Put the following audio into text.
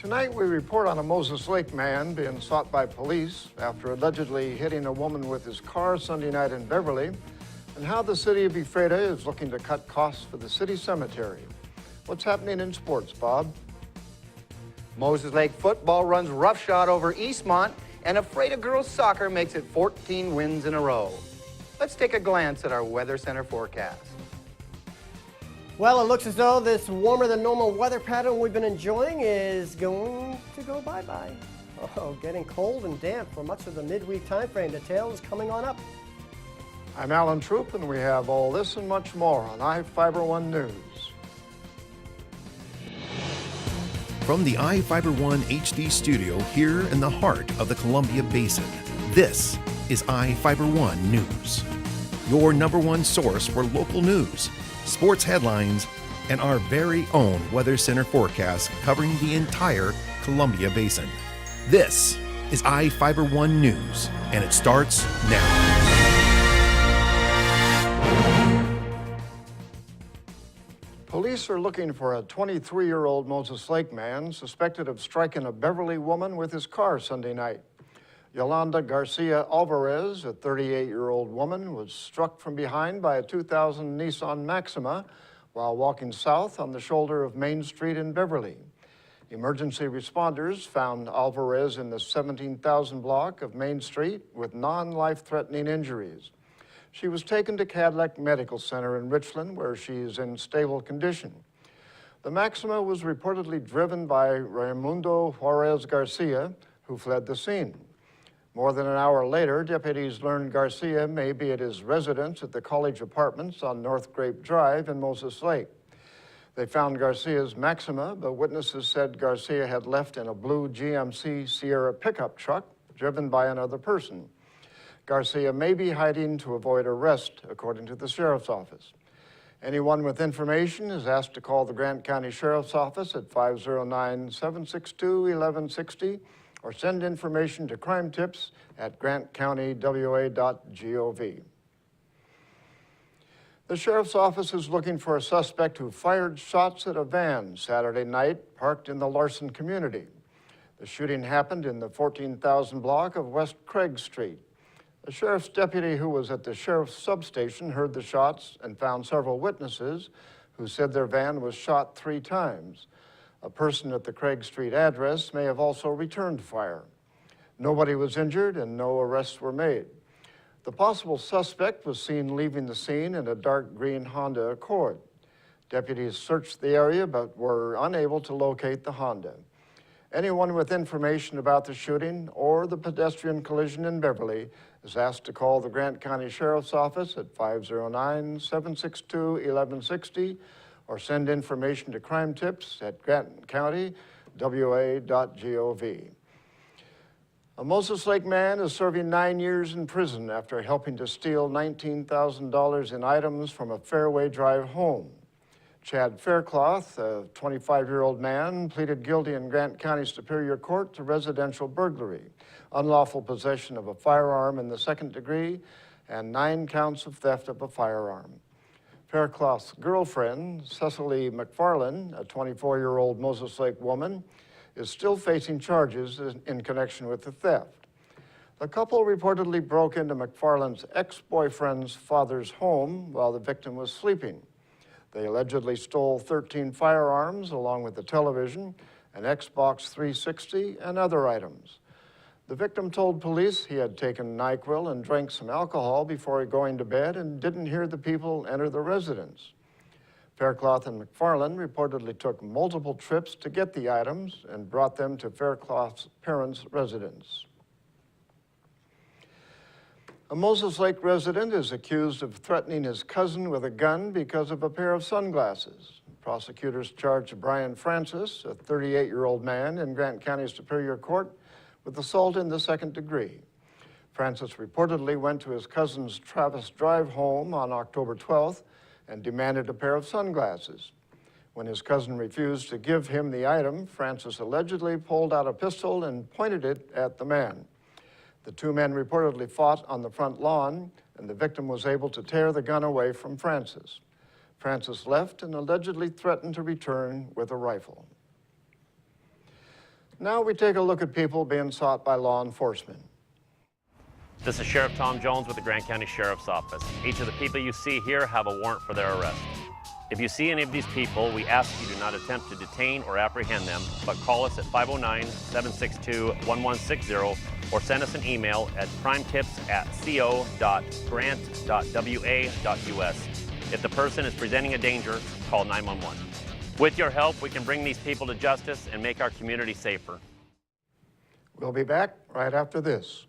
Tonight we report on a Moses Lake man being sought by police after allegedly hitting a woman with his car Sunday night in Beverly, and how the city of Ephrata is looking to cut costs for the city cemetery. What's happening in sports, Bob? Moses Lake football runs roughshod over Eastmont, and Ephrata girls soccer makes it 14 wins in a row. Let's take a glance at our Weather Center forecast. Well, it looks as though this warmer than normal weather pattern we've been enjoying is going to go bye-bye. Oh, getting cold and damp for much of the midweek time frame. Details coming on up. I'm Alan Troop, and we have all this and much more on iFIBER 1 News. From the iFIBER 1 HD studio here in the heart of the Columbia Basin, this is iFIBER 1 News, your #1 source for local news, sports headlines, and our very own Weather Center forecast covering the entire Columbia Basin. This is iFIBER 1 News, and it starts now. Police are looking for a 23-year-old Moses Lake man suspected of striking a Beverly woman with his car Sunday night. Yolanda Garcia Alvarez, a 38-year-old woman, was struck from behind by a 2000 Nissan Maxima while walking south on the shoulder of Main Street in Beverly. Emergency responders found Alvarez in the 17,000 block of Main Street with non-life-threatening injuries. She was taken to Cadillac Medical Center in Richland, where she is in stable condition. The Maxima was reportedly driven by Raimundo Juarez Garcia, who fled the scene. More than an hour later, deputies learned Garcia may be at his residence at the College Apartments on North Grape Drive in Moses Lake. They found Garcia's Maxima, but witnesses said Garcia had left in a blue GMC Sierra pickup truck driven by another person. Garcia may be hiding to avoid arrest, according to the Sheriff's Office. Anyone with information is asked to call the Grant County Sheriff's Office at 509-762-1160 or send information to crime tips at grantcountywa.gov. The Sheriff's Office is looking for a suspect who fired shots at a van Saturday night parked in the Larson community. The shooting happened in the 14,000 block of West Craig Street. A sheriff's deputy who was at the sheriff's substation heard the shots and found several witnesses who said their van was shot 3 times. A person at the Craig Street address may have also returned fire. Nobody was injured and no arrests were made. The possible suspect was seen leaving the scene in a dark green Honda Accord. Deputies searched the area but were unable to locate the Honda. Anyone with information about the shooting or the pedestrian collision in Beverly is asked to call the Grant County Sheriff's Office at 509-762-1160 or send information to crime tips at grantcountywa.gov. A Moses Lake man is serving 9 years in prison after helping to steal $19,000 in items from a Fairway Drive home. Chad Faircloth, a 25-year-old man, pleaded guilty in Grant County Superior Court to residential burglary, unlawful possession of a firearm in the 2nd degree, and 9 counts of theft of a firearm. Faircloth's girlfriend, Cecily McFarland, a 24-year-old Moses Lake woman, is still facing charges in connection with the theft. The couple reportedly broke into McFarland's ex-boyfriend's father's home while the victim was sleeping. They allegedly stole 13 firearms along with the television, an Xbox 360, and other items. The victim told police he had taken NyQuil and drank some alcohol before going to bed and didn't hear the people enter the residence. Faircloth and McFarland reportedly took multiple trips to get the items and brought them to Faircloth's parents' residence. A Moses Lake resident is accused of threatening his cousin with a gun because of a pair of sunglasses. Prosecutors charged Brian Francis, a 38-year-old man in Grant County Superior Court, with assault in the 2nd degree. Francis reportedly went to his cousin's Travis Drive home on October 12th and demanded a pair of sunglasses. When his cousin refused to give him the item, Francis allegedly pulled out a pistol and pointed it at the man. The 2 men reportedly fought on the front lawn, and the victim was able to tear the gun away from Francis. Francis left and allegedly threatened to return with a rifle. Now we take a look at people being sought by law enforcement. This is Sheriff Tom Jones with the Grant County Sheriff's Office. Each of the people you see here have a warrant for their arrest. If you see any of these people, we ask you do not attempt to detain or apprehend them, but call us at 509-762-1160 or send us an email at crimetips@co.grant.wa.us. If the person is presenting a danger, call 911. With your help, we can bring these people to justice and make our community safer. We'll be back right after this.